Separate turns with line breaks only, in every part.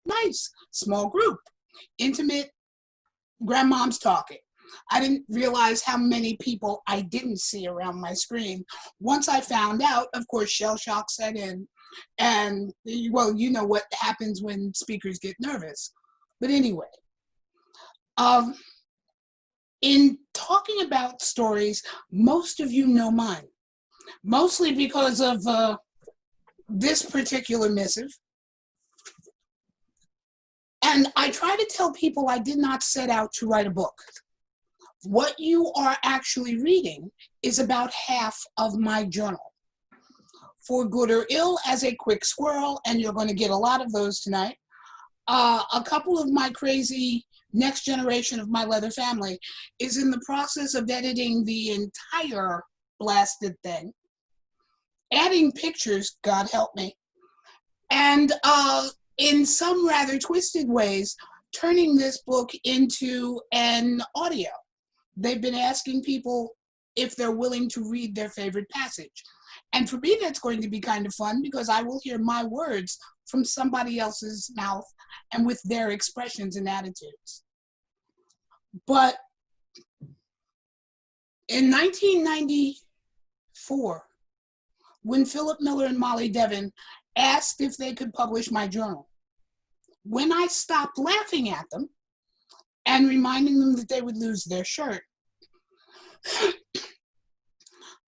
nice, small group, intimate, grandmom's talking. I didn't realize how many people I didn't see around my screen. Once I found out, of course, shell shock set in. And, well, you know what happens when speakers get nervous. But anyway, um, in talking about stories, most of you know mine, mostly because of this particular missive. And I try to tell people I did not set out to write a book. What you are actually reading is about half of my journal. For good or ill, as a quick squirrel, and you're going to get a lot of those tonight, a couple of my crazy next generation of my leather family is in the process of editing the entire blasted thing, adding pictures, God help me, and in some rather twisted ways, turning this book into an audio. They've been asking people if they're willing to read their favorite passage. And for me, that's going to be kind of fun because I will hear my words from somebody else's mouth and with their expressions and attitudes. But in 1994, when Philip Miller and Molly Devin asked if they could publish my journal, when I stopped laughing at them and reminding them that they would lose their shirt,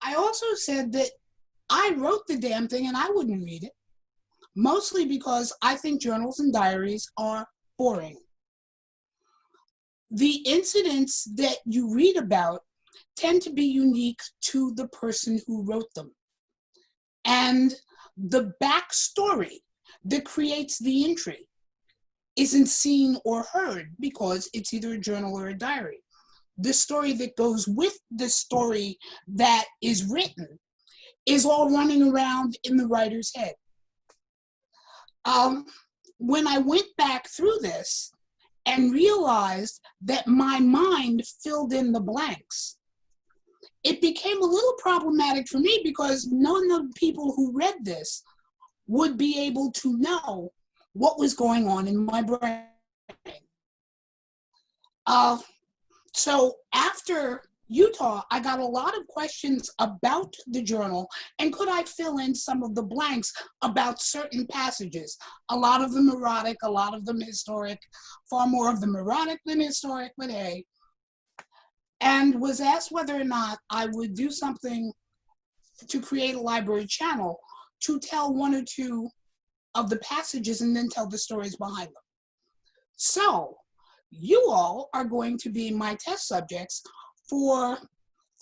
I also said that I wrote the damn thing and I wouldn't read it, mostly because I think journals and diaries are boring. The incidents that you read about tend to be unique to the person who wrote them. And the backstory that creates the entry isn't seen or heard because it's either a journal or a diary. The story that goes with the story that is written is all running around in the writer's head. When I went back through this and realized that my mind filled in the blanks, it became a little problematic for me because none of the people who read this would be able to know what was going on in my brain. So after Utah, I got a lot of questions about the journal and could I fill in some of the blanks about certain passages. A lot of them erotic, a lot of them historic, far more of them erotic than historic, but hey. And was asked whether or not I would do something to create a library channel to tell one or two of the passages and then tell the stories behind them. So you all are going to be my test subjects for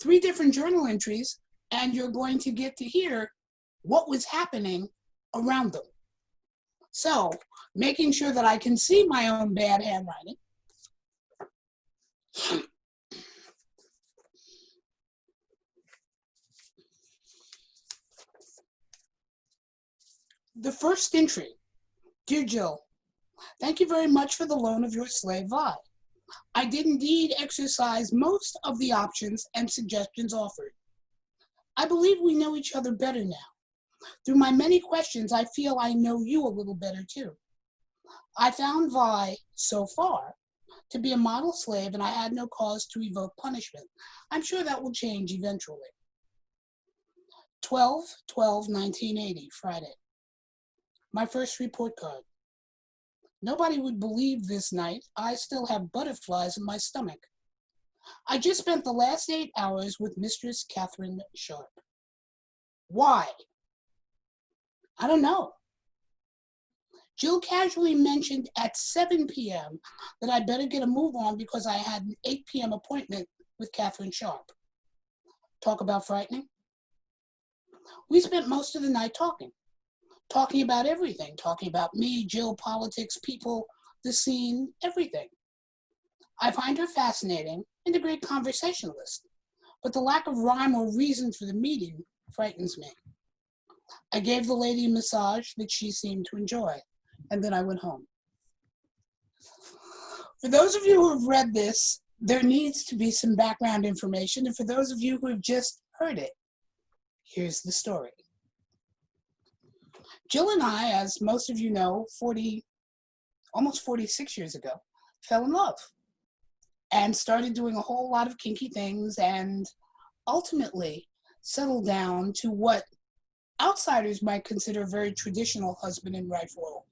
3 different journal entries, and you're going to get to hear what was happening around them. So, making sure that I can see my own bad handwriting. The first entry. Dear Jill, thank you very much for the loan of your slave Vi. I did indeed exercise most of the options and suggestions offered. I believe we know each other better now. Through my many questions, I feel I know you a little better too. I found Vi, so far, to be a model slave and I had no cause to evoke punishment. I'm sure that will change eventually. 12/12/1980, Friday. My first report card. Nobody would believe this night I still have butterflies in my stomach. I just spent the last 8 hours with Mistress Catherine Sharp. Why? I don't know. Jill casually mentioned at 7 p.m. that I better get a move on because I had an 8 p.m. appointment with Catherine Sharp. Talk about frightening? We spent most of the night talking about everything, talking about me, Jill, politics, people, the scene, everything. I find her fascinating and a great conversationalist, but the lack of rhyme or reason for the meeting frightens me. I gave the lady a massage that she seemed to enjoy, and then I went home. For those of you who have read this, there needs to be some background information, and for those of you who have just heard it, here's the story. Jill and I, as most of you know, almost 46 years ago, fell in love and started doing a whole lot of kinky things and ultimately settled down to what outsiders might consider a very traditional husband and wife role.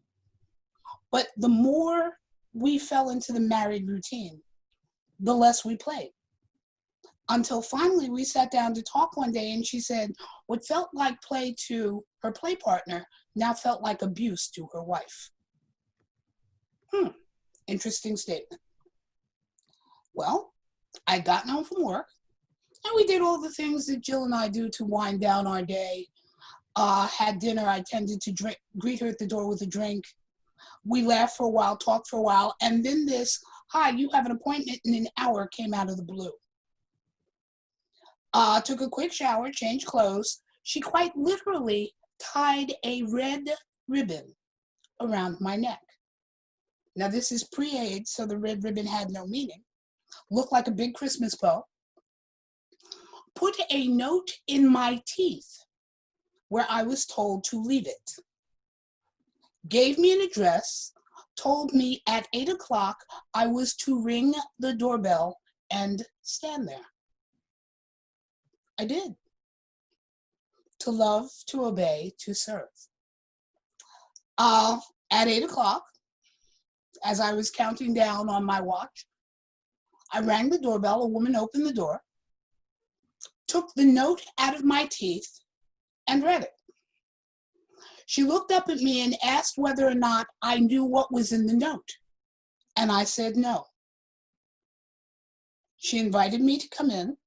But the more we fell into the married routine, the less we played. Until finally we sat down to talk one day and she said what felt like play to her play partner now felt like abuse to her wife. Interesting statement. Well, I'd gotten home from work and we did all the things that Jill and I do to wind down our day. Had dinner, I tended to greet her at the door with a drink. We laughed for a while, talked for a while, and then this, "Hi, you have an appointment in an hour," came out of the blue. Took a quick shower, changed clothes. She quite literally tied a red ribbon around my neck. Now this is pre-AIDS, so the red ribbon had no meaning. Looked like a big Christmas bow. Put a note in my teeth where I was told to leave it. Gave me an address, told me at 8 o'clock I was to ring the doorbell and stand there. I did. To love, to obey, to serve. At 8 o'clock, as I was counting down on my watch, I rang the doorbell. A woman opened the door, took the note out of my teeth, and read it. She looked up at me and asked whether or not I knew what was in the note, and I said no. She invited me to come in,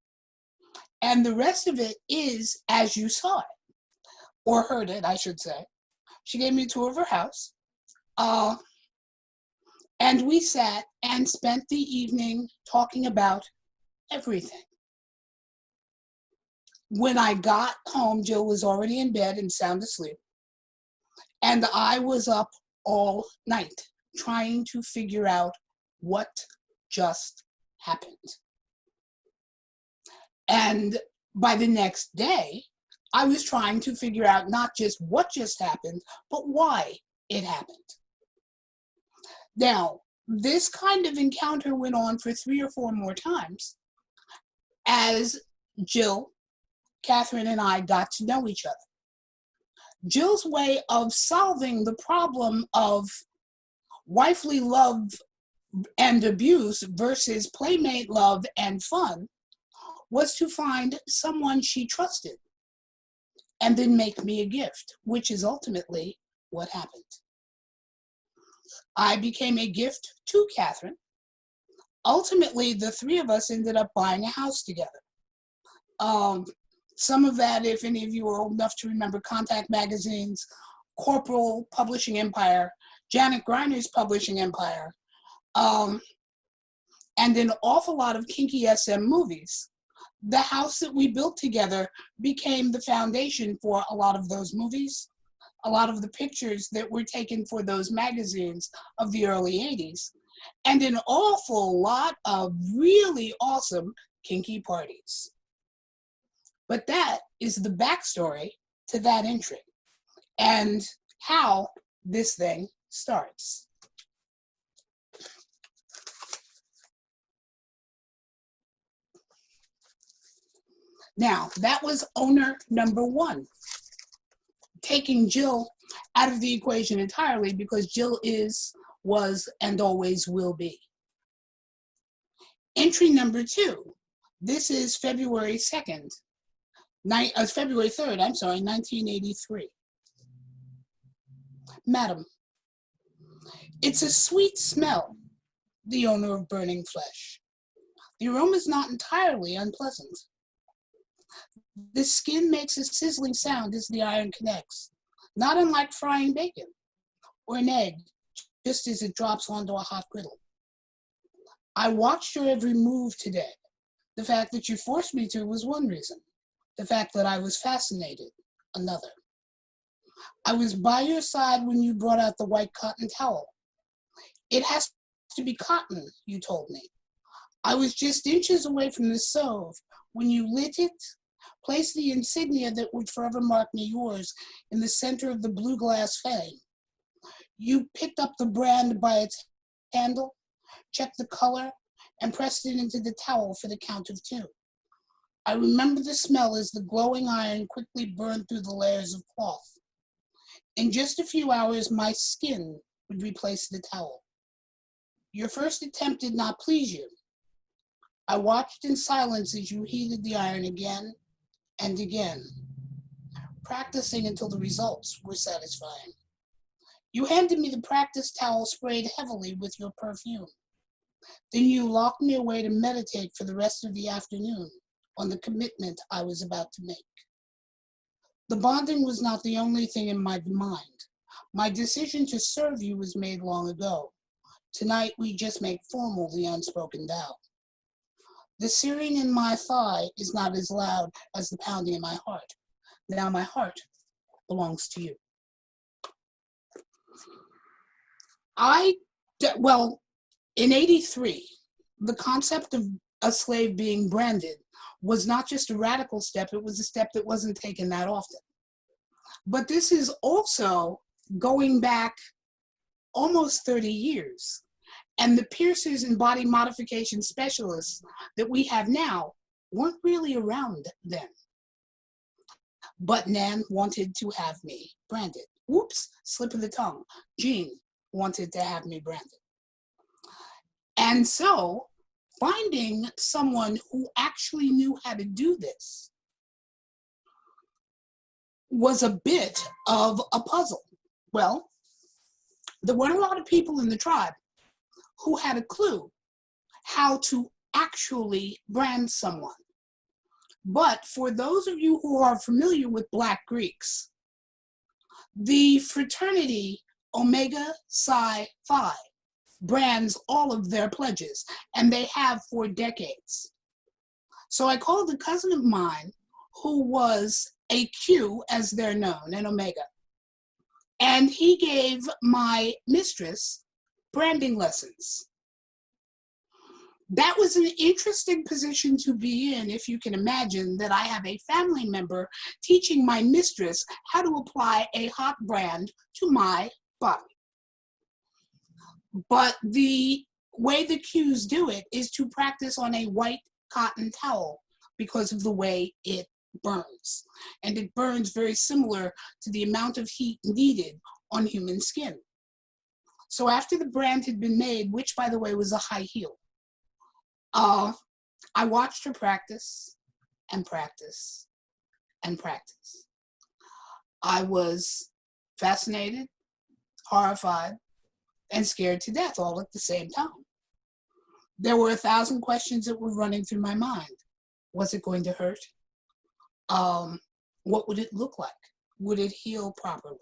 and the rest of it is as you saw it, or heard it, I should say. She gave me a tour of her house, and we sat and spent the evening talking about everything. When I got home, Jill was already in bed and sound asleep, and I was up all night trying to figure out what just happened. And by the next day, I was trying to figure out not just what just happened, but why it happened. Now, this kind of encounter went on for 3 or 4 more times as Jill, Catherine, and I got to know each other. Jill's way of solving the problem of wifely love and abuse versus playmate love and fun was to find someone she trusted and then make me a gift, which is ultimately what happened. I became a gift to Catherine. Ultimately, the 3 of us ended up buying a house together. Some of that, if any of you are old enough to remember Contact Magazine's Corporal Publishing Empire, Janet Griner's publishing empire, and an awful lot of kinky SM movies. The house that we built together became the foundation for a lot of those movies, a lot of the pictures that were taken for those magazines of the early 80s, and an awful lot of really awesome kinky parties. But that is the backstory to that entry and how this thing starts. Now, that was owner number 1, taking Jill out of the equation entirely because Jill is, was, and always will be. Entry number 2, this is February 3rd, 1983. Madam, it's a sweet smell, the owner of burning flesh. The aroma is not entirely unpleasant. The skin makes a sizzling sound as the iron connects, not unlike frying bacon or an egg, just as it drops onto a hot griddle. I watched your every move today. The fact that you forced me to was one reason. The fact that I was fascinated, another. I was by your side when you brought out the white cotton towel. It has to be cotton, you told me. I was just inches away from the stove when you lit it, placed the insignia that would forever mark me yours in the center of the blue glass frame. You picked up the brand by its handle, checked the color, and pressed it into the towel for the count of 2. I remember the smell as the glowing iron quickly burned through the layers of cloth. In just a few hours, my skin would replace the towel. Your first attempt did not please you. I watched in silence as you heated the iron again and again, practicing until the results were satisfying. You handed me the practice towel sprayed heavily with your perfume. Then you locked me away to meditate for the rest of the afternoon on the commitment I was about to make. The bonding was not the only thing in my mind. My decision to serve you was made long ago. Tonight we just make formal the unspoken vow. The searing in my thigh is not as loud as the pounding in my heart. Now my heart belongs to you. In 83, the concept of a slave being branded was not just a radical step, it was a step that wasn't taken that often. But this is also going back almost 30 years. And the piercers and body modification specialists that we have now weren't really around then. But Nan wanted to have me branded. Whoops, slip of the tongue. Jean wanted to have me branded. And so, finding someone who actually knew how to do this was a bit of a puzzle. Well, there weren't a lot of people in the tribe who had a clue how to actually brand someone. But for those of you who are familiar with Black Greeks, the fraternity Omega Psi Phi brands all of their pledges, and they have for decades. So I called a cousin of mine who was a Q, as they're known, an Omega, and he gave my mistress branding lessons. That was an interesting position to be in, if you can imagine that I have a family member teaching my mistress how to apply a hot brand to my body. But the way the Qs do it is to practice on a white cotton towel because of the way it burns. And it burns very similar to the amount of heat needed on human skin. So after the brand had been made, which by the way was a high heel, I watched her practice and practice and practice. I was fascinated, horrified, and scared to death all at the same time. There were 1,000 questions that were running through my mind. Was it going to hurt? What would it look like? Would it heal properly?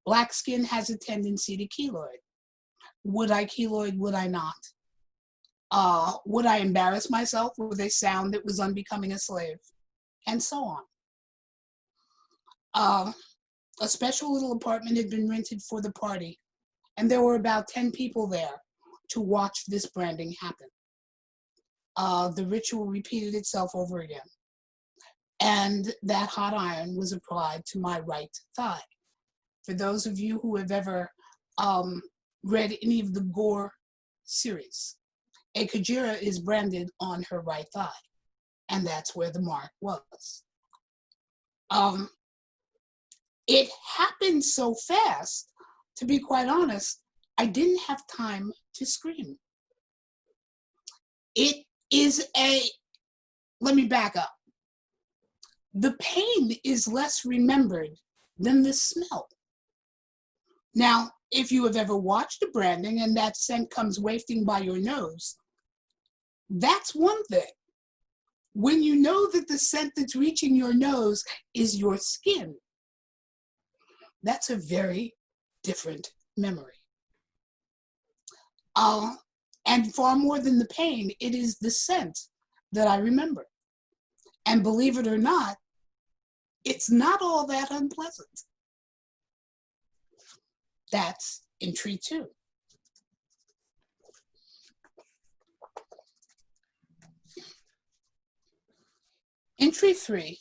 Black skin has a tendency to keloid. Would I keloid? Would I not? Would I embarrass myself with a sound that was unbecoming a slave? And so on. A special little apartment had been rented for the party, and there were about 10 people there to watch this branding happen. The ritual repeated itself over again. And that hot iron was applied to my right thigh. For those of you who have ever read any of the Gore series, a Kajira is branded on her right thigh, and that's where the mark was. It happened so fast, to be quite honest, I didn't have time to scream. Let me back up. The pain is less remembered than the smell. Now, if you have ever watched a branding and that scent comes wafting by your nose, that's one thing. When you know that the scent that's reaching your nose is your skin, that's a very different memory. And far more than the pain, it is the scent that I remember. And believe it or not, it's not all that unpleasant. That's entry 2. Entry 3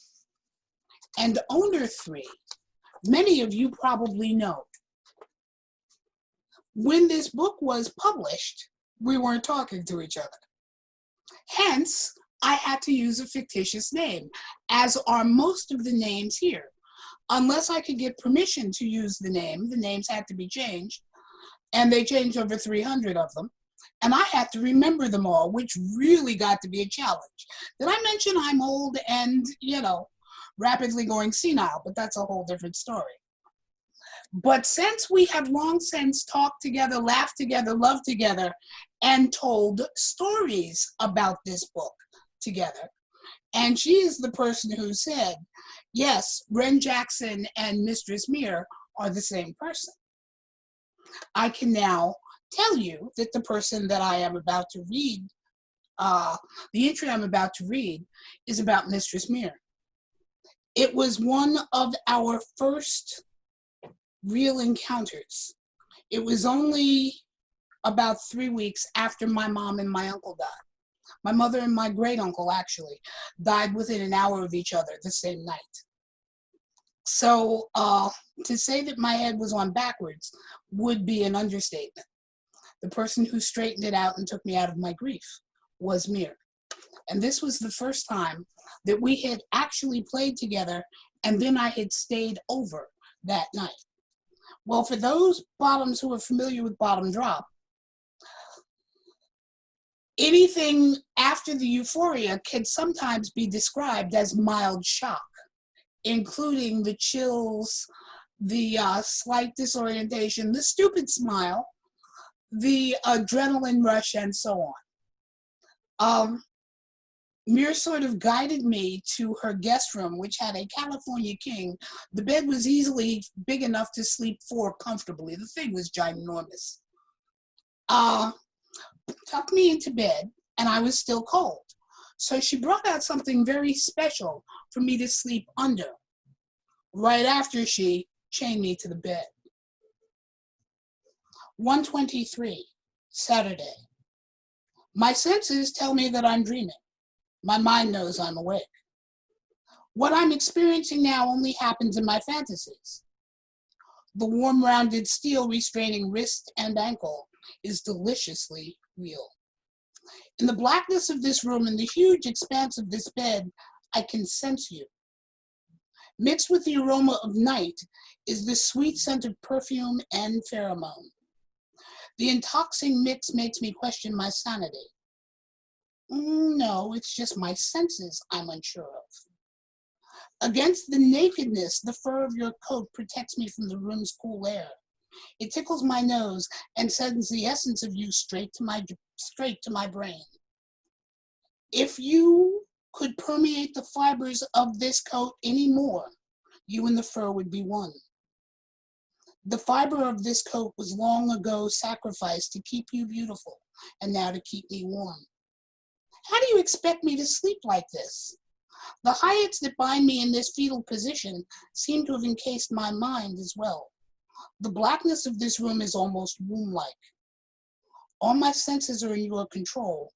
and owner 3, many of you probably know. When this book was published, we weren't talking to each other. Hence, I had to use a fictitious name, as are most of the names here. Unless I could get permission to use the names had to be changed, and they changed over 300 of them. And I had to remember them all, which really got to be a challenge. Did I mention I'm old and, rapidly going senile? But that's a whole different story. But since we have long since talked together, laughed together, loved together, and told stories about this book together, and she is the person who said, yes, Ren Jackson and Mistress Muir are the same person, I can now tell you that the person that I am about to read, the entry I'm about to read, is about Mistress Muir. It was one of our first real encounters. It was only about 3 weeks after my mom and my uncle died. My mother and my great uncle actually died within an hour of each other the same night. So to say that my head was on backwards would be an understatement. The person who straightened it out and took me out of my grief was Muir. And this was the first time that we had actually played together, and then I had stayed over that night. Well, for those bottoms who are familiar with bottom drop, anything after the euphoria can sometimes be described as mild shock, including the chills, the slight disorientation, the stupid smile, the adrenaline rush, and so on. Muir sort of guided me to her guest room, which had a California king. The bed was easily big enough to sleep 4 comfortably. The thing was ginormous. Tucked me into bed, and I was still cold. So she brought out something very special for me to sleep under, right after she chained me to the bed. 1:23, Saturday. My senses tell me that I'm dreaming. My mind knows I'm awake. What I'm experiencing now only happens in my fantasies. The warm rounded steel restraining wrist and ankle is deliciously real. In the blackness of this room and the huge expanse of this bed, I can sense you. Mixed with the aroma of night is the sweet scent of perfume and pheromone. The intoxicating mix makes me question my sanity. No, it's just my senses I'm unsure of. Against the nakedness, the fur of your coat protects me from the room's cool air. It tickles my nose and sends the essence of you straight to my brain. If you could permeate the fibers of this coat any more, you and the fur would be one. The fiber of this coat was long ago sacrificed to keep you beautiful, and now to keep me warm. How do you expect me to sleep like this? The hiatus that bind me in this fetal position seem to have encased my mind as well. The blackness of this room is almost womb-like. All my senses are in your control,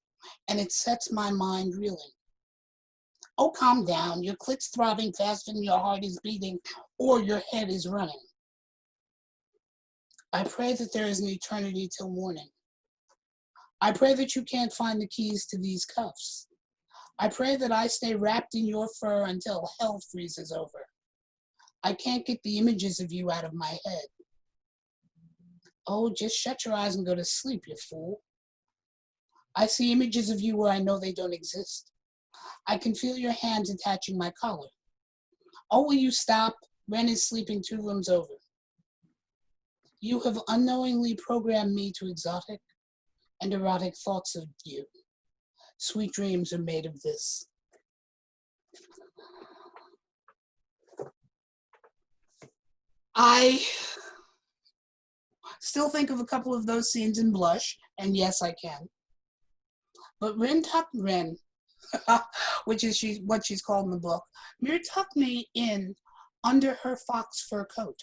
and it sets my mind reeling. Oh, calm down. Your clit's throbbing faster than your heart is beating, or your head is running. I pray that there is an eternity till morning. I pray that you can't find the keys to these cuffs. I pray that I stay wrapped in your fur until hell freezes over. I can't get the images of you out of my head. Oh, just shut your eyes and go to sleep, you fool. I see images of you where I know they don't exist. I can feel your hands attaching my collar. Oh, will you stop? Ren is sleeping 2 rooms over. You have unknowingly programmed me to exotic and erotic thoughts of you. Sweet dreams are made of this. I still think of a couple of those scenes and blush, and yes, I can. But Ren, which is what she's called in the book, Muir tucked me in under her fox fur coat.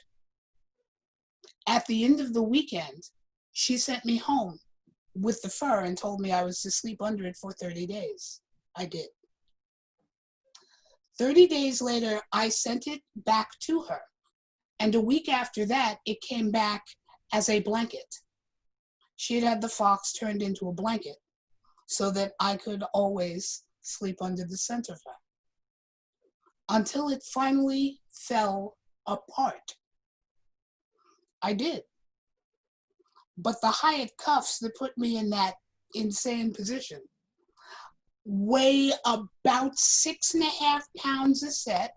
At the end of the weekend, she sent me home with the fur and told me I was to sleep under it for 30 days. I did. 30 days later, I sent it back to her. And a week after that, it came back as a blanket. she had had the fox turned into a blanket so that I could always sleep under the center of her. Until it finally fell apart. I did. But the hired cuffs that put me in that insane position weigh about 6.5 pounds a set,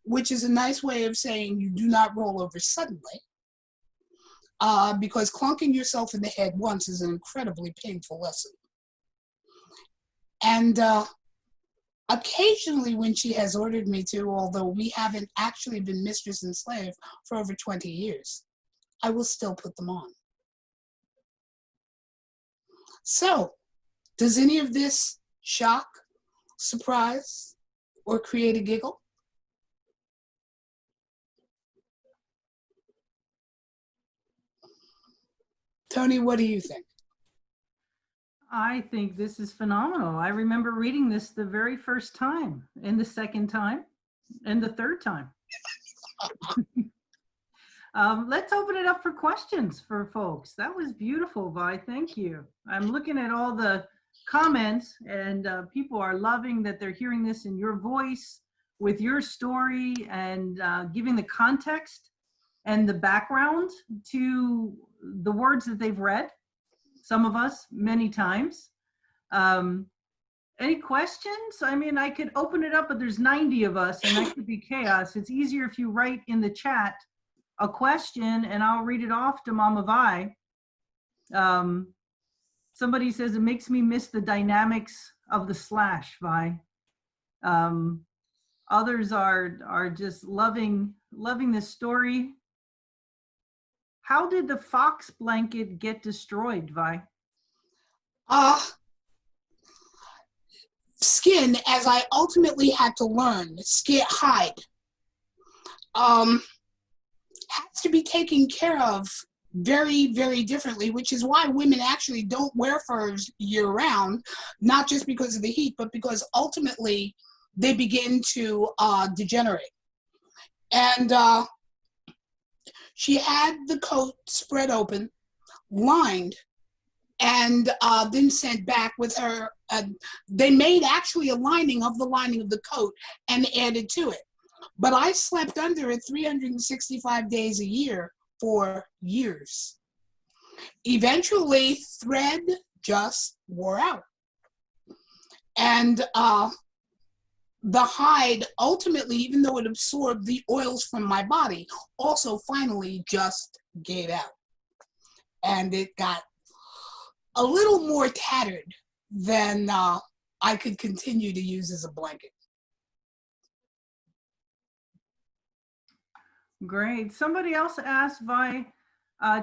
which is a nice way of saying you do not roll over suddenly, because clunking yourself in the head once is an incredibly painful lesson. And occasionally when she has ordered me to, although we haven't actually been mistress and slave for over 20 years, I will still put them on. So, does any of this shock, surprise, or create a giggle? Tony, what do you think?
I think this is phenomenal. I remember reading this the very first time, and the second time, and the third time. Let's open it up for questions for folks. That was beautiful, Vi. Thank you. I'm looking at all the comments, and people are loving that they're hearing this in your voice, with your story, and giving the context and the background to the words that they've read. Some of us many times. Any questions? I mean, I could open it up, but there's 90 of us, and that could be chaos. It's easier if you write in the chat a question, and I'll read it off to Mama Vi. Somebody says, it makes me miss the dynamics of the slash, Vi. Others are just loving this story. How did the fox blanket get destroyed, Vi?
Skin, as I ultimately had to learn, hide, has to be taken care of very, very differently, which is why women actually don't wear furs year-round, not just because of the heat, but because ultimately they begin to degenerate. And she had the coat spread open, lined, and then sent back with her. They made actually a lining of the coat and added to it. But I slept under it 365 days a year for years. Eventually, thread just wore out. And the hide, ultimately, even though it absorbed the oils from my body, also finally just gave out. And it got a little more tattered than I could continue to use as a blanket.
Great. Somebody else asked, Vi,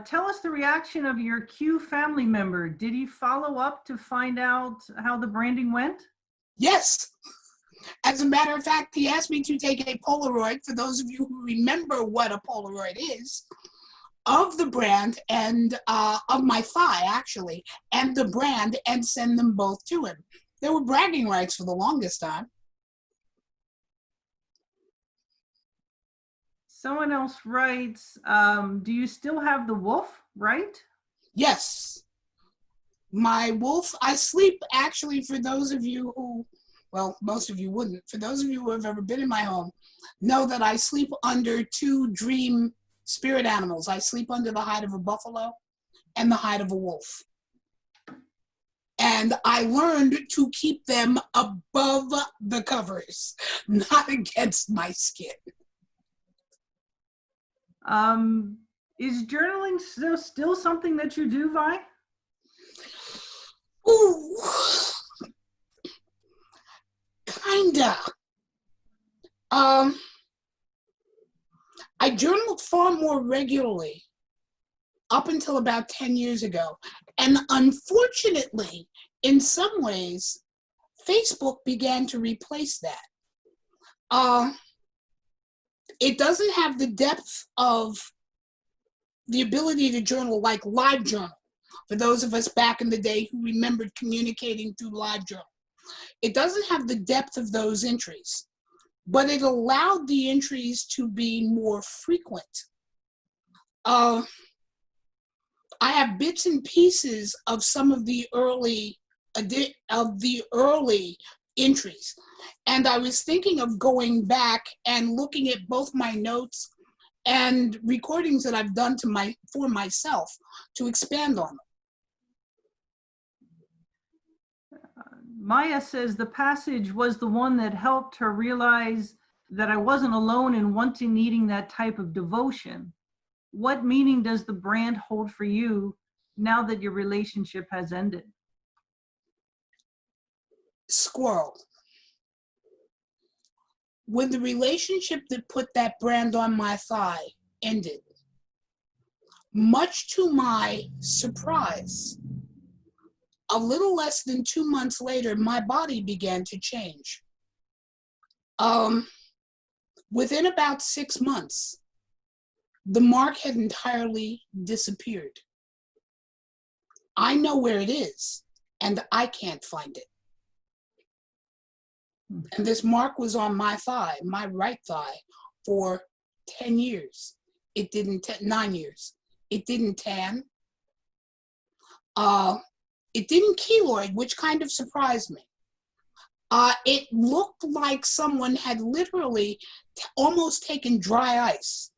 tell us the reaction of your Q family member. Did he follow up to find out how the branding went?
Yes. As a matter of fact, he asked me to take a Polaroid, for those of you who remember what a Polaroid is, of the brand and of my thigh, actually, and the brand, and send them both to him. There were bragging rights for the longest time.
Someone else writes, do you still have the wolf, right?
Yes. My wolf, I sleep, actually, for those of you who, well, most of you wouldn't, for those of you who have ever been in my home, know that I sleep under two dream spirit animals. I sleep under the hide of a buffalo and the hide of a wolf. And I learned to keep them above the covers, not against my skin.
Is journaling still something that you do, Vi?
Ooh, kinda. I journaled far more regularly up until about 10 years ago. And unfortunately, in some ways, Facebook began to replace that. It doesn't have the depth of the ability to journal like LiveJournal, for those of us back in the day who remembered communicating through LiveJournal. It doesn't have the depth of those entries, but it allowed the entries to be more frequent. I have bits and pieces of some of the early entries, and I was thinking of going back and looking at both my notes and recordings that I've done for myself to expand on them.
Maya says the passage was the one that helped her realize that I wasn't alone in needing that type of devotion. What meaning does the brand hold for you now that your relationship has ended?
Squirrel. When the relationship that put that brand on my thigh ended, much to my surprise, a little less than 2 months later, my body began to change. Within about 6 months, the mark had entirely disappeared. I know where it is, and I can't find it. And this mark was on my thigh, my right thigh, for 10 years. It didn't, 9 years. It didn't tan. It didn't keloid, which kind of surprised me. It looked like someone had literally almost taken dry ice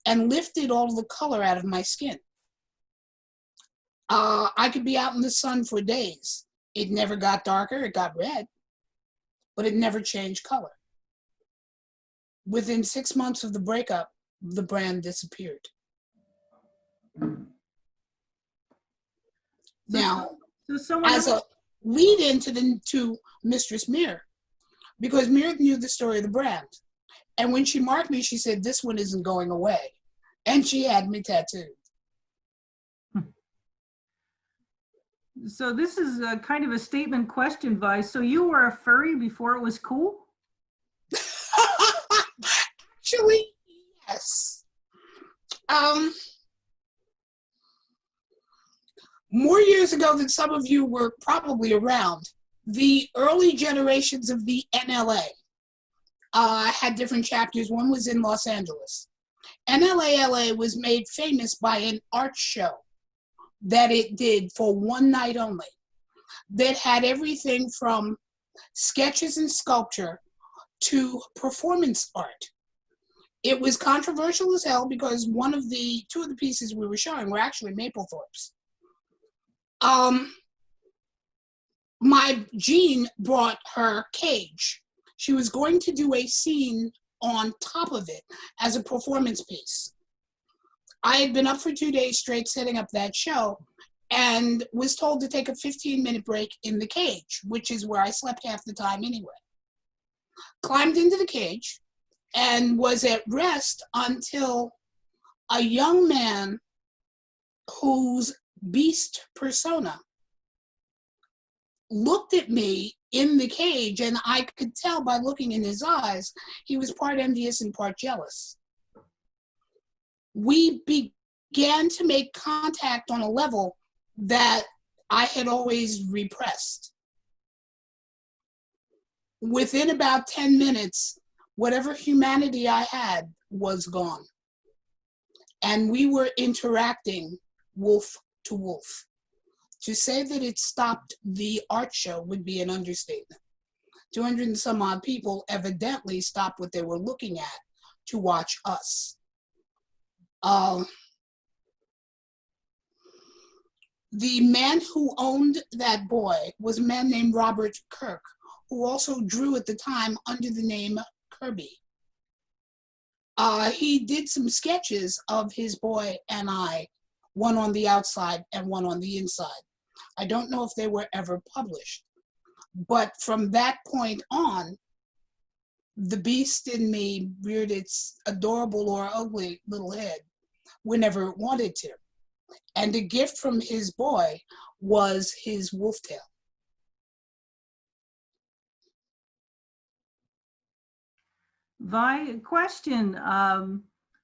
and lifted all the color out of my skin. I could be out in the sun for days. It never got darker, it got red, but it never changed color. Within 6 months of the breakup, the brand disappeared. Now, as a lead into to Mistress Mir, because Mir knew the story of the brand. And when she marked me, she said, "This one isn't going away." And she had me tattooed.
So this is a kind of a statement question, Vi. So you were a furry before it was cool?
Actually, yes. More years ago than some of you were probably around, the early generations of the NLA had different chapters. One was in Los Angeles. NLA LA was made famous by an art show that it did for one night only, that had everything from sketches and sculpture to performance art. It was controversial as hell because two of the pieces we were showing were actually Mapplethorpe's. My Jean brought her cage. She was going to do a scene on top of it as a performance piece. I had been up for 2 days straight setting up that show and was told to take a 15-minute break in the cage, which is where I slept half the time anyway. Climbed into the cage and was at rest until a young man whose beast persona looked at me in the cage, and I could tell by looking in his eyes, he was part envious and part jealous. We began to make contact on a level that I had always repressed. Within about 10 minutes, whatever humanity I had was gone. And we were interacting wolf to wolf. To say that it stopped the art show would be an understatement. 200 and some odd people evidently stopped what they were looking at to watch us. The man who owned that boy was a man named Robert Kirk, who also drew at the time under the name Kirby. He did some sketches of his boy and I, one on the outside and one on the inside. I don't know if they were ever published, but from that point on, the beast in me reared its adorable or ugly little head whenever it wanted to. And a gift from his boy was his wolf tail.
Vi, question.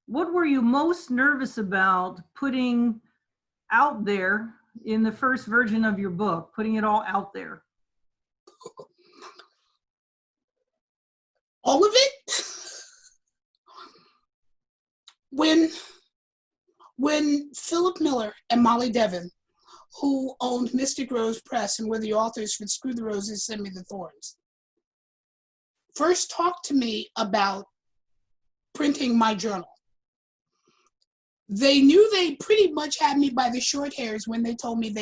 What were you most nervous about putting out there in the first version of your book, putting it all out there?
All of it? When When Philip Miller and Molly Devon, who owned Mystic Rose Press and were the authors for Screw the Roses, Send Me the Thorns, first talked to me about printing my journal, they knew they pretty much had me by the short hairs when they told me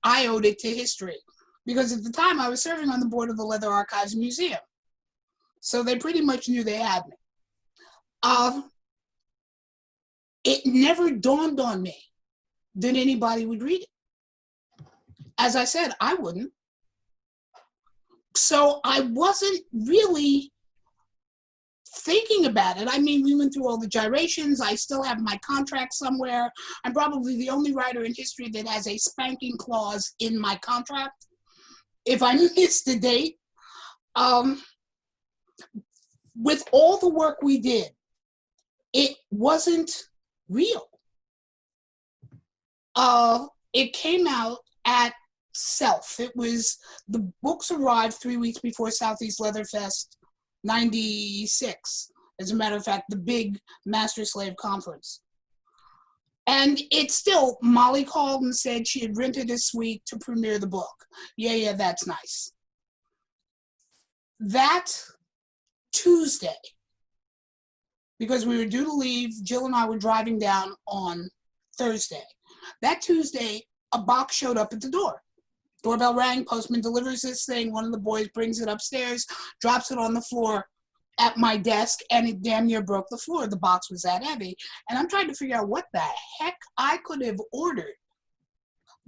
I owed it to history. Because at the time I was serving on the board of the Leather Archives Museum. So they pretty much knew they had me. It never dawned on me that anybody would read it. As I said, I wouldn't. So I wasn't really thinking about it. I mean, we went through all the gyrations. I still have my contract somewhere. I'm probably the only writer in history that has a spanking clause in my contract if I miss the date. With all the work we did, it wasn't real. It came out at Self. The books arrived 3 weeks before Southeast Leather Fest 96. As a matter of fact, the big Master Slave Conference. And it's still, Molly called and said she had rented a suite to premiere the book. Yeah, that's nice. That Tuesday, because we were due to leave, Jill and I were driving down on Thursday. That Tuesday, a box showed up at the door. Doorbell rang, postman delivers this thing, one of the boys brings it upstairs, drops it on the floor at my desk, and it damn near broke the floor. The box was that heavy. And I'm trying to figure out what the heck I could have ordered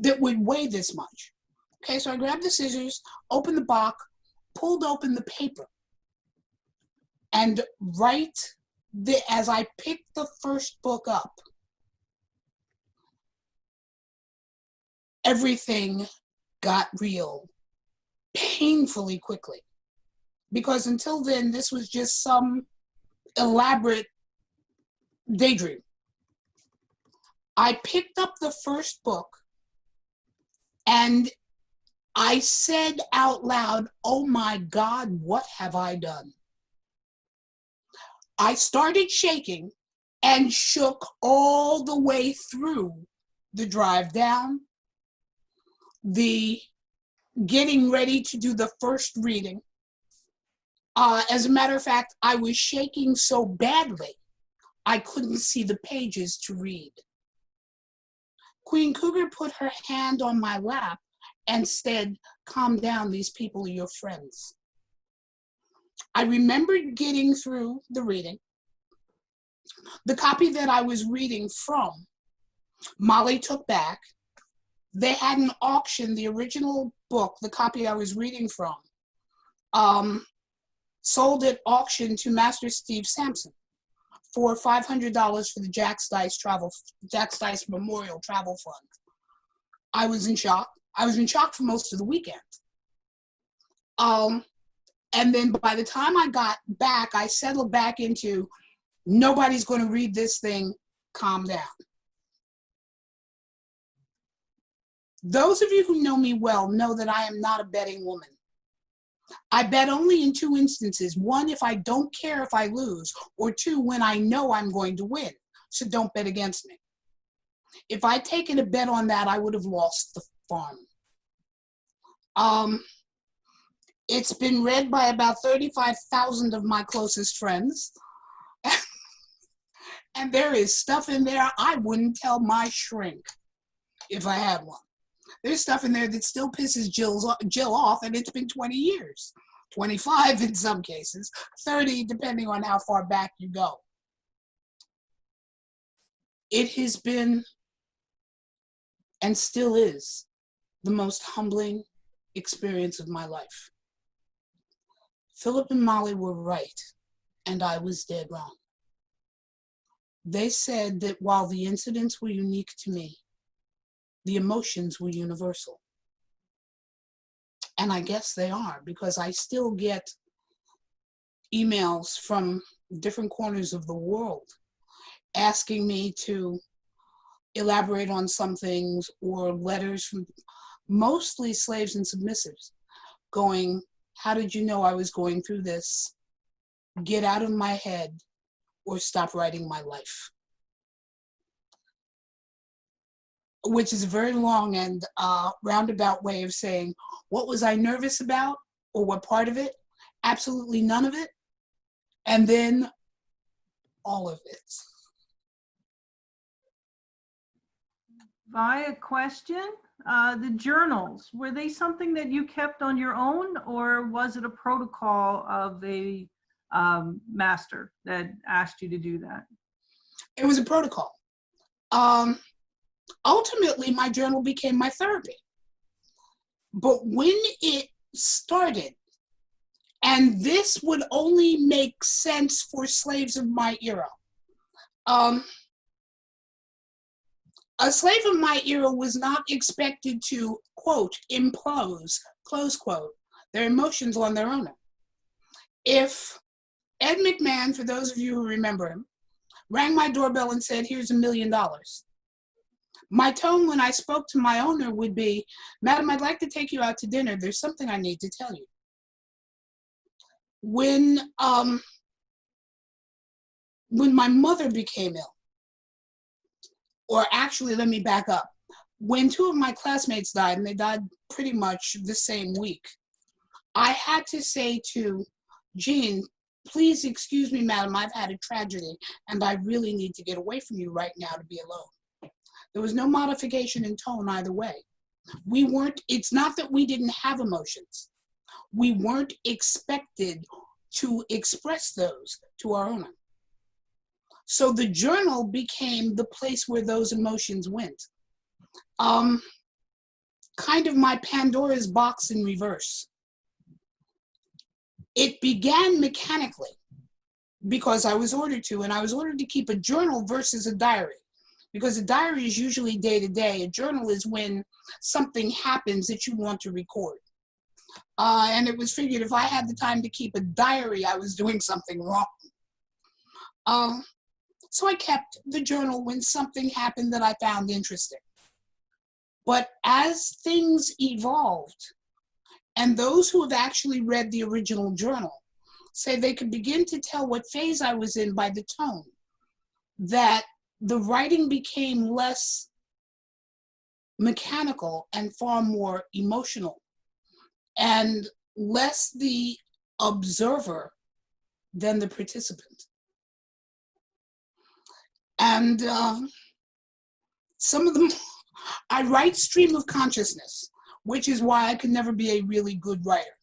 that would weigh this much. Okay, so I grabbed the scissors, opened the box, pulled open the paper. And as I picked the first book up, everything got real painfully quickly. Because until then, this was just some elaborate daydream. I picked up the first book and I said out loud, "Oh my God, what have I done?" I started shaking and shook all the way through the drive down, the getting ready to do the first reading. As a matter of fact, I was shaking so badly, I couldn't see the pages to read. Queen Cougar put her hand on my lap and said, "Calm down, these people are your friends." I remembered getting through the reading. The copy that I was reading from, Molly took back. They had an auction, the original book, the copy I was reading from, sold at auction to Master Steve Sampson for $500 for the Jack Stice Memorial Travel Fund. I was in shock. I was in shock for most of the weekend. And then by the time I got back, I settled back into, nobody's going to read this thing, calm down. Those of you who know me well know that I am not a betting woman. I bet only in two instances. One, if I don't care if I lose, or two, when I know I'm going to win. So don't bet against me. If I'd taken a bet on that, I would have lost the farm. It's been read by about 35,000 of my closest friends. And there is stuff in there I wouldn't tell my shrink if I had one. There's stuff in there that still pisses Jill off, and it's been 20 years. 25 in some cases, 30 depending on how far back you go. It has been, and still is, the most humbling experience of my life. Philip and Molly were right, and I was dead wrong. They said that while the incidents were unique to me, the emotions were universal. And I guess they are, because I still get emails from different corners of the world asking me to elaborate on some things, or letters from mostly slaves and submissives going, "How did you know I was going through this? Get out of my head or stop writing my life." which is a very long and roundabout way of saying, what was I nervous about, or what part of it? Absolutely none of it. And then all of it.
Via question, the journals, were they something that you kept on your own, or was it a protocol of a master that asked you to do that?
It was a protocol. Ultimately, my journal became my therapy. But when it started, and this would only make sense for slaves of my era, a slave of my era was not expected to, quote, impose, close quote, their emotions on their owner. If Ed McMahon, for those of you who remember him, rang my doorbell and said, here's $1 million, my tone when I spoke to my owner would be, madam, I'd like to take you out to dinner. There's something I need to tell you. When my mother became ill, or actually, let me back up. When 2 of my classmates died, and they died pretty much the same week, I had to say to Jean, please excuse me, madam, I've had a tragedy, and I really need to get away from you right now to be alone. There was no modification in tone either way. It's not that we didn't have emotions. We weren't expected to express those to our owner. So the journal became the place where those emotions went. Kind of my Pandora's box in reverse. It began mechanically because I was ordered to, and I was ordered to keep a journal versus a diary. Because a diary is usually day to day. A journal is when something happens that you want to record. And it was figured if I had the time to keep a diary, I was doing something wrong. So I kept the journal when something happened that I found interesting. But as things evolved, and those who have actually read the original journal say they could begin to tell what phase I was in by the tone, that the writing became less mechanical and far more emotional, and less the observer than the participant. And some of them, I write stream of consciousness, which is why I could never be a really good writer.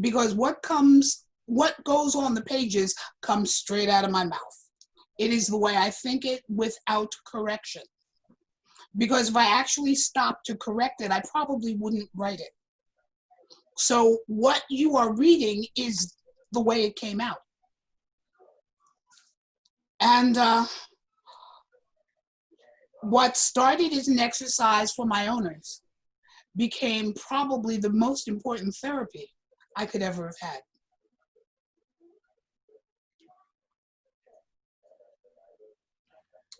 Because what goes on the pages comes straight out of my mouth. It is the way I think it without correction. Because if I actually stopped to correct it, I probably wouldn't write it. So what you are reading is the way it came out. And what started as an exercise for my owners became probably the most important therapy I could ever have had.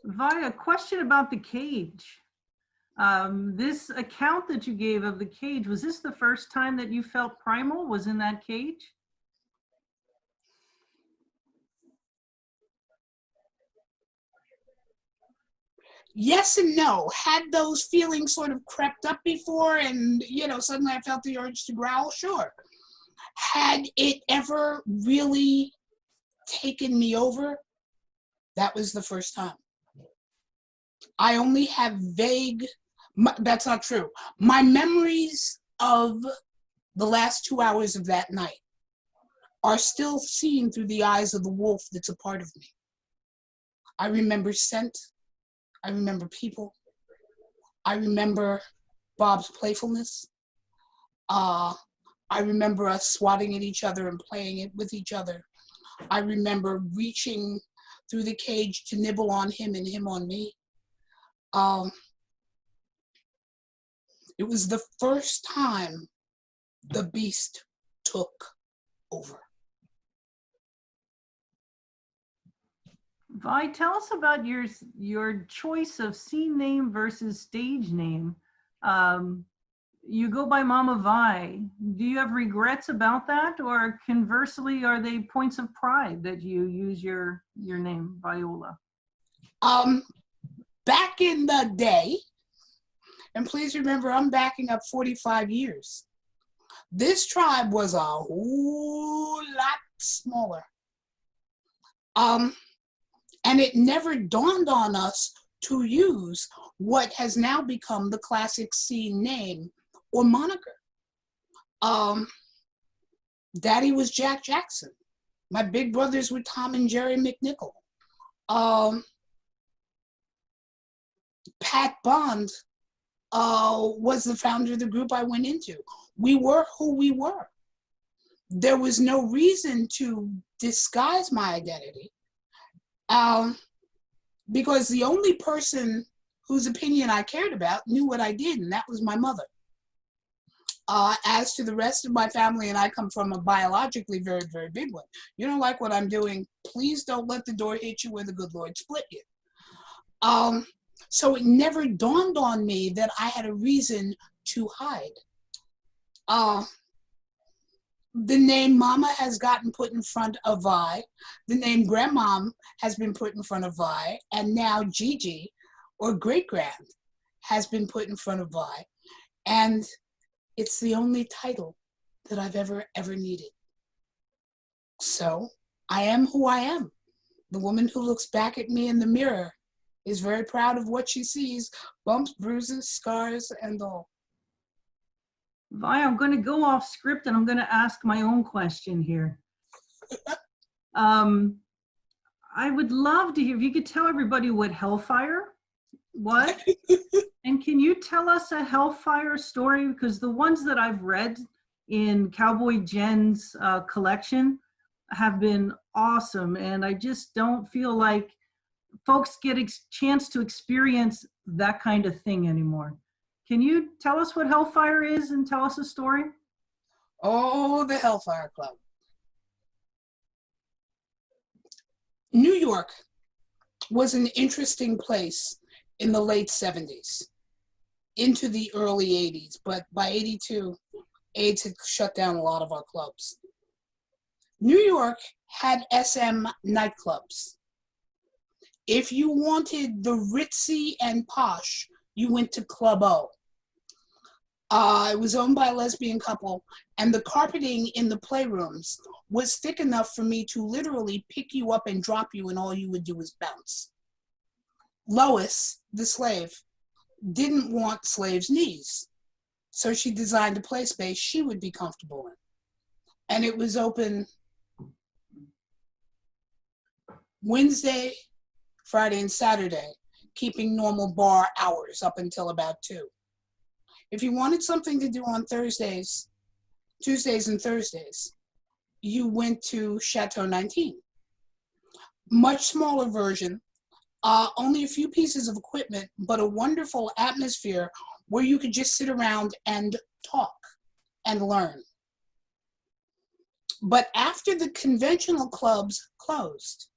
Via, question about the cage. This account that you gave of the cage, was this the first time that you felt primal was in that cage?
Yes and no. Had those feelings sort of crept up before and, suddenly I felt the urge to growl? Sure. Had it ever really taken me over? That was the first time. I only have that's not true. My memories of the last 2 hours of that night are still seen through the eyes of the wolf that's a part of me. I remember scent. I remember people. I remember Bob's playfulness. I remember us swatting at each other and playing it with each other. I remember reaching through the cage to nibble on him and him on me. It was the first time the beast took over.
Vi, tell us about your choice of scene name versus stage name. You go by Mama Vi. Do you have regrets about that, or conversely, are they points of pride that you use your name, Viola?
Back in the day, And please remember, I'm backing up 45 years. This tribe was a whole lot smaller. And it never dawned on us to use what has now become the classic scene name or moniker. Daddy was Jack Jackson. My big brothers were Tom and Jerry McNichol. Pat Bond was the founder of the group I went into. We were who we were. There was no reason to disguise my identity, because the only person whose opinion I cared about knew what I did, and that was my mother. As to the rest of my family, and I come from a biologically very, very big one. You don't like what I'm doing, please don't let the door hit you where the good Lord split you. So it never dawned on me that I had a reason to hide. The name Mama has gotten put in front of Vi. The name Grandmom has been put in front of Vi. And now Gigi, or Great Grand, has been put in front of Vi. And it's the only title that I've ever needed. So I am who I am. The woman who looks back at me in the mirror is very proud of what she sees, bumps, bruises, scars, and all.
Vi, I'm going to go off script and I'm going to ask my own question here. I would love to hear if you could tell everybody what Hellfire was. And can you tell us a Hellfire story? Because the ones that I've read in Cowboy Jen's collection have been awesome. And I just don't feel like folks get a chance to experience that kind of thing anymore. Can you tell us what Hellfire is and tell us a story?
Oh, the Hellfire Club. New York was an interesting place in the late 70s into the early 80s, but by 82, AIDS had shut down a lot of our clubs. New York had SM nightclubs. If you wanted the ritzy and posh, you went to Club O. It was owned by a lesbian couple, and the carpeting in the playrooms was thick enough for me to literally pick you up and drop you, and all you would do was bounce. Lois, the slave, didn't want slaves' knees, so she designed a play space she would be comfortable in. And it was open Wednesday, Friday, and Saturday, keeping normal bar hours up until about 2. If you wanted something to do on Thursdays, Tuesdays and Thursdays, you went to Chateau 19. Much smaller version, only a few pieces of equipment, but a wonderful atmosphere where you could just sit around and talk and learn. But after the conventional clubs closed,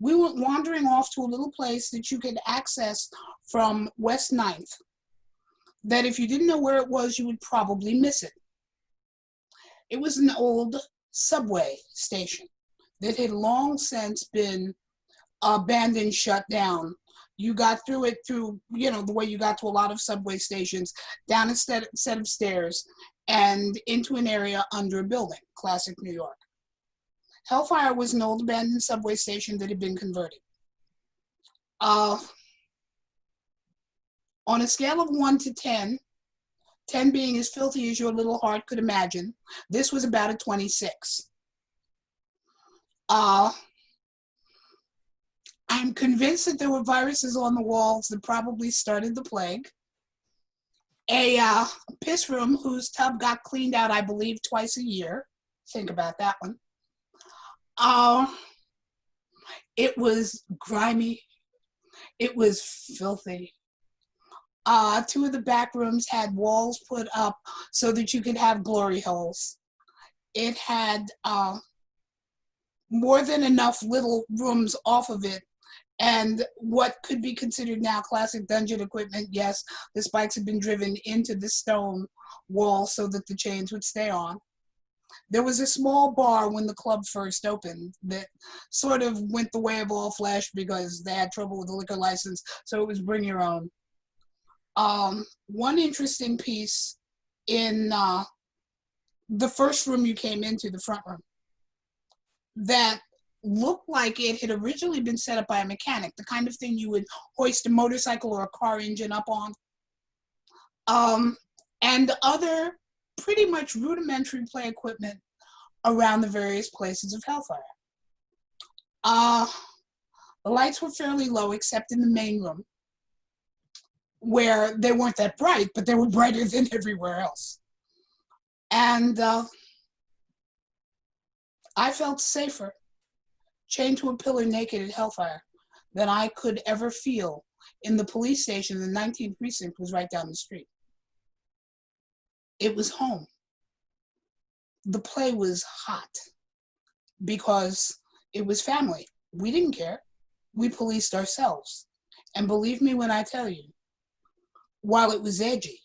we went wandering off to a little place that you could access from West 9th, that if you didn't know where it was, you would probably miss it. It was an old subway station that had long since been abandoned, shut down. You got through it through, the way you got to a lot of subway stations, down a set of stairs and into an area under a building, classic New York. Hellfire was an old abandoned subway station that had been converted. On a scale of 1 to 10, 10 being as filthy as your little heart could imagine, this was about a 26. I'm convinced that there were viruses on the walls that probably started the plague. A piss room whose tub got cleaned out, I believe, twice a year. Think about that one. It was grimy. It was filthy. 2 of the back rooms had walls put up so that you could have glory holes. It had more than enough little rooms off of it, and what could be considered now classic dungeon equipment. Yes, the spikes had been driven into the stone wall so that the chains would stay on. There was a small bar when the club first opened that sort of went the way of all flesh because they had trouble with the liquor license, so it was bring your own. One interesting piece in the first room you came into, the front room, that looked like it had originally been set up by a mechanic, the kind of thing you would hoist a motorcycle or a car engine up on, and other pretty much rudimentary play equipment around the various places of Hellfire. The lights were fairly low except in the main room, where they weren't that bright, but they were brighter than everywhere else. And I felt safer chained to a pillar naked at Hellfire than I could ever feel in the police station. The 19th precinct was right down the street. It was home. The play was hot because it was family. We didn't care. We policed ourselves. And believe me when I tell you, while it was edgy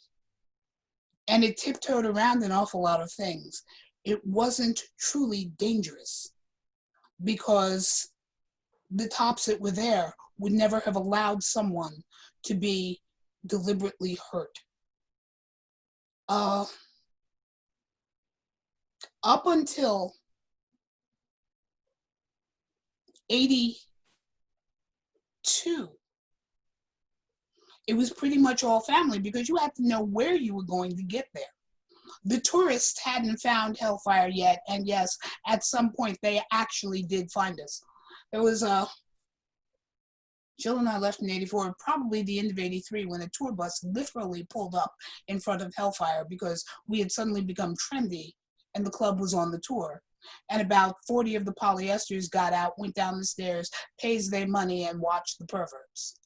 and it tiptoed around an awful lot of things, it wasn't truly dangerous because the tops that were there would never have allowed someone to be deliberately hurt. Up until 82, it was pretty much all family because you had to know where you were going to get there. The tourists hadn't found Hellfire yet, and yes, at some point they actually did find us. There was Jill and I left in 84, probably the end of 83, when a tour bus literally pulled up in front of Hellfire because we had suddenly become trendy and the club was on the tour. And about 40 of the polyesters got out, went down the stairs, pays their money, and watched the perverts.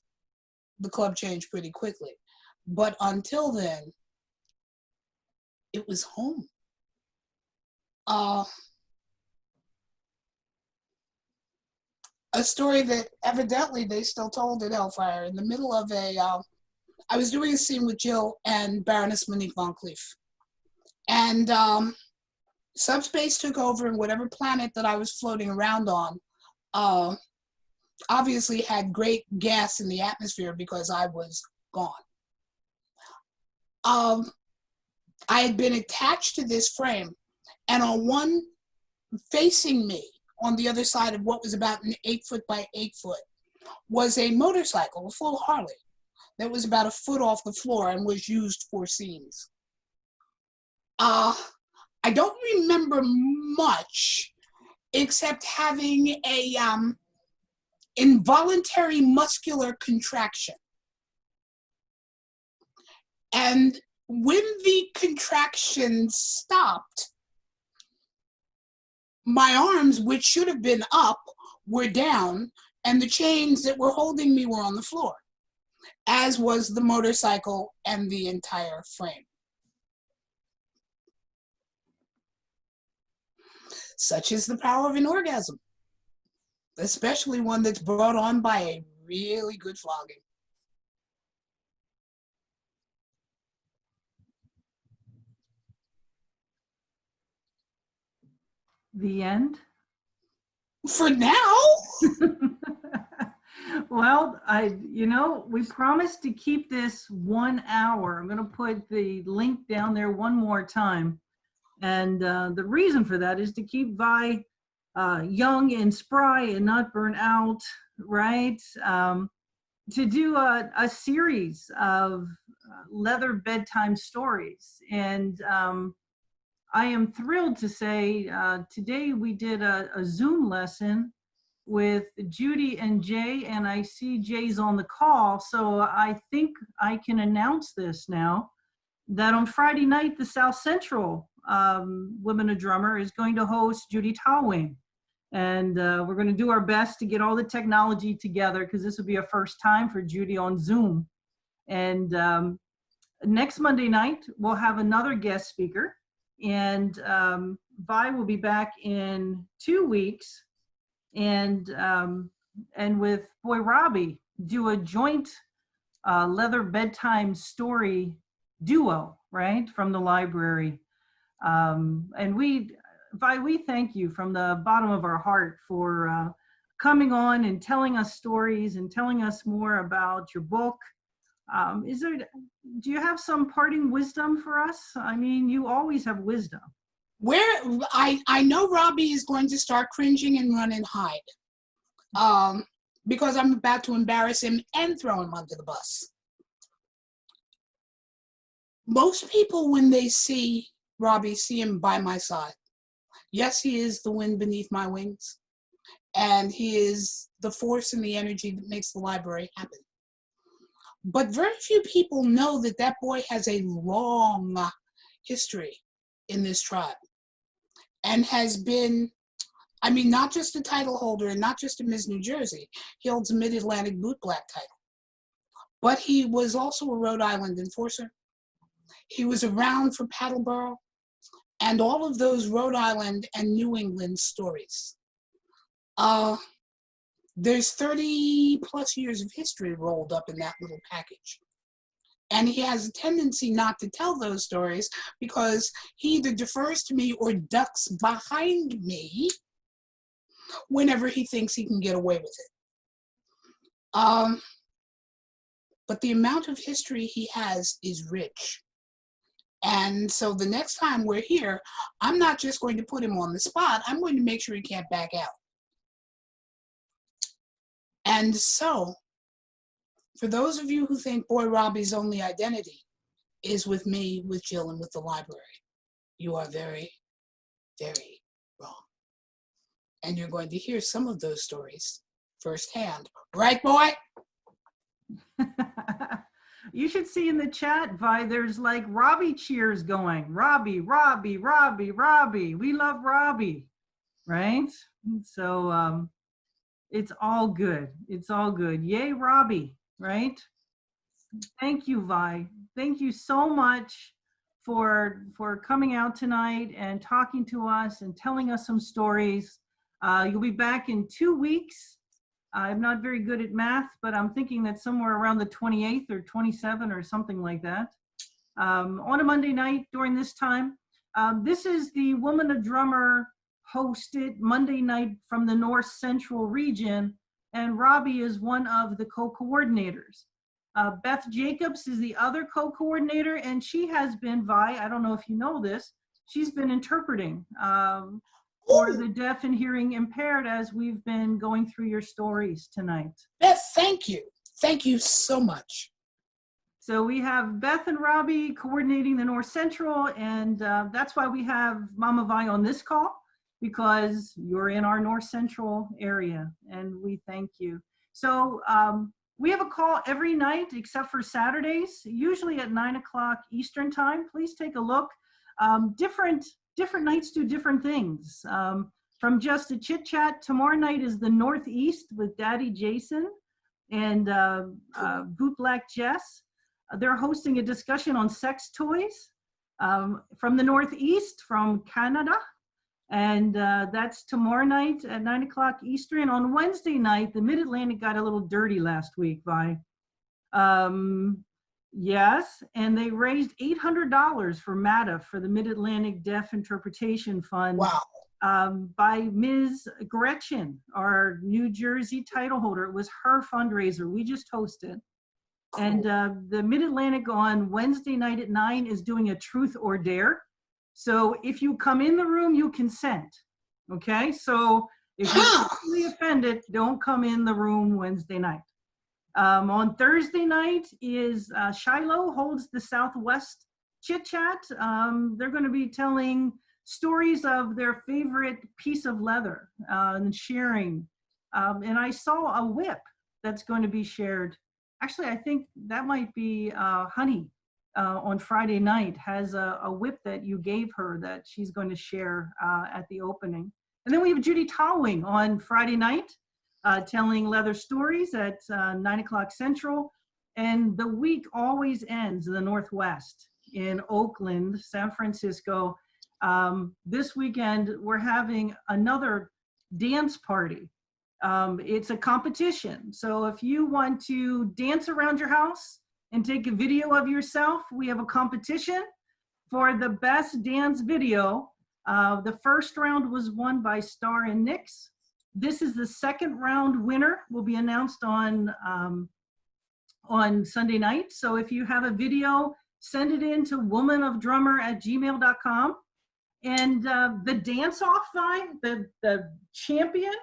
The club changed pretty quickly. But until then, it was home. A story that evidently they still told at Hellfire in the middle of I was doing a scene with Jill and Baroness Monique Von Cleef. And subspace took over, and whatever planet that I was floating around on obviously had great gas in the atmosphere because I was gone. I had been attached to this frame, and on one facing me, on the other side of what was about an 8 foot by 8 foot, was a motorcycle, a full Harley, that was about a foot off the floor and was used for scenes. I don't remember much except having a involuntary muscular contraction. And when the contraction stopped, my arms, which should have been up, were down, and the chains that were holding me were on the floor, as was the motorcycle and the entire frame. Such is the power of an orgasm, especially one that's brought on by a really good flogging.
The end?
For now.
Well, we promised to keep this 1 hour. I'm going to put the link down there one more time. And the reason for that is to keep Vi young and spry and not burn out, right? To do a series of leather bedtime stories. And I am thrilled to say today we did a Zoom lesson with Judy and Jay, and I see Jay's on the call, so I think I can announce this now, that on Friday night, the South Central Women a Drummer is going to host Judy Tallwing. And we're going to do our best to get all the technology together because this will be a first time for Judy on Zoom. And next Monday night, we'll have another guest speaker. And Vi will be back in 2 weeks. And with Boy Robbie, do a joint leather bedtime story duo, right, from the library. And Vi, we thank you from the bottom of our heart for coming on and telling us stories and telling us more about your book, Do you have some parting wisdom for us? I mean, you always have wisdom.
I know Robbie is going to start cringing and run and hide. Because I'm about to embarrass him and throw him under the bus. Most people, when they see Robbie, see him by my side. Yes, he is the wind beneath my wings, and he is the force and the energy that makes the library happen. But very few people know that that boy has a long history in this tribe and has been, I mean, not just a title holder and not just a Miss New Jersey. He holds a Mid-Atlantic Boot Black title. But he was also a Rhode Island enforcer. He was around for Paddleboro and all of those Rhode Island and New England stories. There's 30 plus years of history rolled up in that little package. And he has a tendency not to tell those stories because he either defers to me or ducks behind me whenever he thinks he can get away with it. But the amount of history he has is rich. And so the next time we're here, I'm not just going to put him on the spot, I'm going to make sure he can't back out. And so, for those of you who think Boy Robbie's only identity is with me, with Jill, and with the library, you are very, very wrong. And you're going to hear some of those stories firsthand. Right, boy?
You should see in the chat, Vi, there's like Robbie cheers going. Robbie, Robbie, Robbie, Robbie. We love Robbie, right? So it's all good. It's all good. Yay, Robbie, right? Thank you, Vi. Thank you so much for coming out tonight and talking to us and telling us some stories. You'll be back in 2 weeks. I'm not very good at math, but I'm thinking that somewhere around the 28th or 27th or something like that. On a Monday night during this time. This is the Woman a Drummer hosted Monday night from the North Central region, and Robbie is one of the co-coordinators. Beth Jacobs is the other co-coordinator, and she has been, Vi, I don't know if you know this, she's been interpreting for the deaf and hearing impaired as we've been going through your stories tonight.
Beth, thank you. Thank you so much.
So we have Beth and Robbie coordinating the North Central, and that's why we have Mama Vi on this call, because you're in our North Central area, and we thank you. So we have a call every night except for Saturdays, usually at 9 o'clock Eastern time. Please take a look. Different nights do different things. From just a chit chat, tomorrow night is the Northeast with Daddy Jason and Boot Black Jess. They're hosting a discussion on sex toys from the Northeast, from Canada. And that's tomorrow night at 9 o'clock Eastern. On Wednesday night, the Mid-Atlantic got a little dirty last week, Vi. Yes, and they raised $800 for MATA, for the Mid-Atlantic Deaf Interpretation Fund.
Wow.
By Ms. Gretchen, our New Jersey title holder. It was her fundraiser. We just hosted. Cool. And the Mid-Atlantic on Wednesday night at 9 is doing a truth or dare. So if you come in the room, you consent. Okay? So if you're easily offended, don't come in the room Wednesday night. On Thursday night is Shiloh holds the Southwest Chit Chat. They're going to be telling stories of their favorite piece of leather and sharing. And I saw a whip that's going to be shared. Actually, I think that might be Honey on Friday night has a whip that you gave her that she's going to share at the opening. And then we have Judy Towing on Friday night. Telling leather stories at 9 o'clock Central. And the week always ends in the Northwest, in Oakland, San Francisco. This weekend, we're having another dance party. It's a competition. So if you want to dance around your house and take a video of yourself, we have a competition for the best dance video. The first round was won by Star and Nix. This is the second round winner, will be announced on on Sunday night. So if you have a video, send it in to womanofdrummer@gmail.com. And the dance-off line, the champion,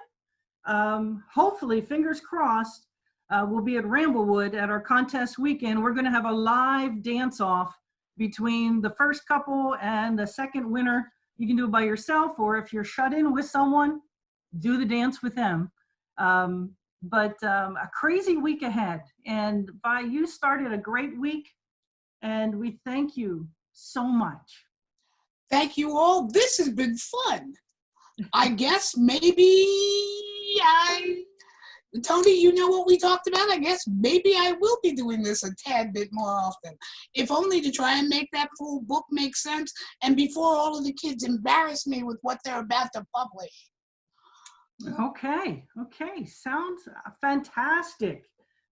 hopefully, fingers crossed, will be at Ramblewood at our contest weekend. We're going to have a live dance-off between the first couple and the second winner. You can do it by yourself, or if you're shut in with someone, do the dance with them. But a crazy week ahead. And Vi, you started a great week, and we thank you so much.
Thank you all. This has been fun. I guess Tony, you know what we talked about? I guess maybe I will be doing this a tad bit more often, if only to try and make that full book make sense, and before all of the kids embarrass me with what they're about to publish.
Okay, sounds fantastic.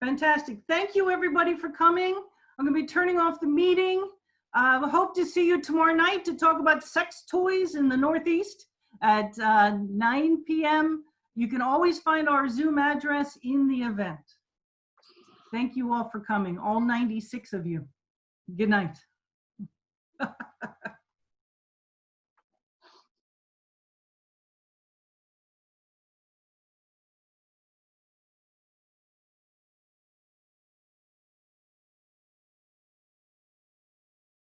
Fantastic. Thank you, everybody, for coming. I'm going to be turning off the meeting. I hope to see you tomorrow night to talk about sex toys in the Northeast at 9 p.m. You can always find our Zoom address in the event. Thank you all for coming, all 96 of you. Good night.